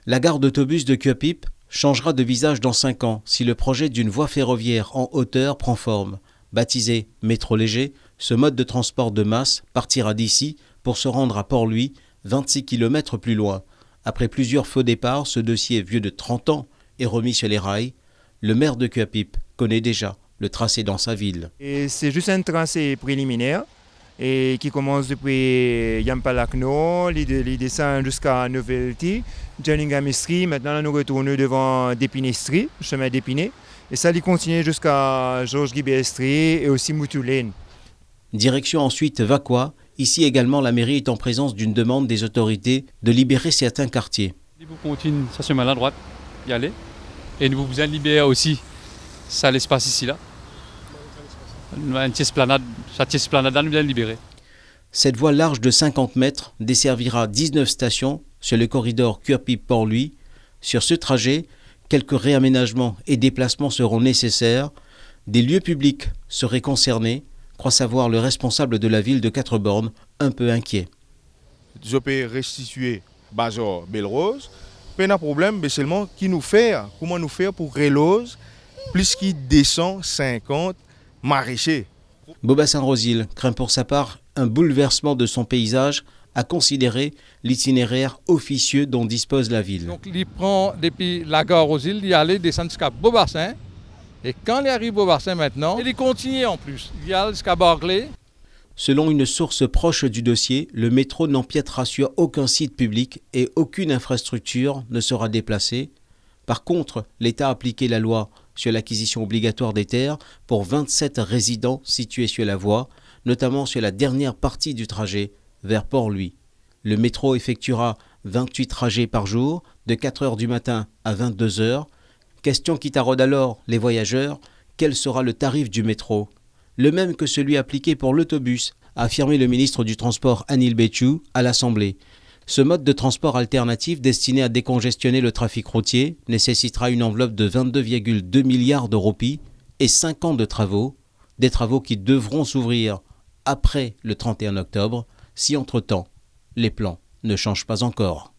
La gare d'autobus de Cuapip changera de visage dans 5 ans si le projet d'une voie ferroviaire en hauteur prend forme. Baptisé métro léger, ce mode de transport de masse partira d'ici pour se rendre à Port-Louis, 26 km plus loin. Après plusieurs faux départs, ce dossier vieux de 30 ans est remis sur les rails. Le maire de Cuapip connaît déjà le tracé dans sa ville. Et c'est juste un tracé préliminaire et qui commence depuis Yampalakno, il descend jusqu'à Novelty, Jerningham Street. Maintenant, nous retournons devant Dépinay Street, chemin d'Épinay. Et ça, il continue jusqu'à Georges Guibert Street et aussi Moutou Lane. Direction ensuite Vacois. Ici également, la mairie est en présence d'une demande des autorités de libérer certains quartiers. Si vous continuez, ça se met à droite, y aller. Et nous vous libérer aussi, ça l'espace ici là. Une petite esplanade, nous bien libérer. Cette voie large de 50 mètres desservira 19 stations sur le corridor Cuapip-Port-Louis. Sur ce trajet, quelques réaménagements et déplacements seront nécessaires. Des lieux publics seraient concernés, croit savoir le responsable de la ville de Quatre-Bornes, un peu inquiet. Je peux restituer Bazor Belle-Rose, pas de problème, mais seulement comment nous faire pour Relose, plus qu'il descend 50 maraîchers. Bobassin-Rosil craint pour sa part un bouleversement de son paysage, à considérer l'itinéraire officieux dont dispose la ville. Donc il prend depuis la gare aux îles, il allait descendre jusqu'à Beaubassin. Et quand il arrive au Beaubassin maintenant, il continue en plus. Il y a jusqu'à Barclay. Selon une source proche du dossier, le métro n'empiétera sur aucun site public et aucune infrastructure ne sera déplacée. Par contre, l'État a appliqué la loi sur l'acquisition obligatoire des terres pour 27 résidents situés sur la voie, notamment sur la dernière partie du trajet vers Port-Louis. Le métro effectuera 28 trajets par jour, de 4 h du matin à 22 h. Question qui taraude alors les voyageurs, quel sera le tarif du métro? Le même que celui appliqué pour l'autobus, a affirmé le ministre du Transport Anil Béchou à l'Assemblée. Ce mode de transport alternatif destiné à décongestionner le trafic routier nécessitera une enveloppe de 22,2 milliards de roupies et 5 ans de travaux, des travaux qui devront s'ouvrir après le 31 octobre, si entre-temps, les plans ne changent pas encore.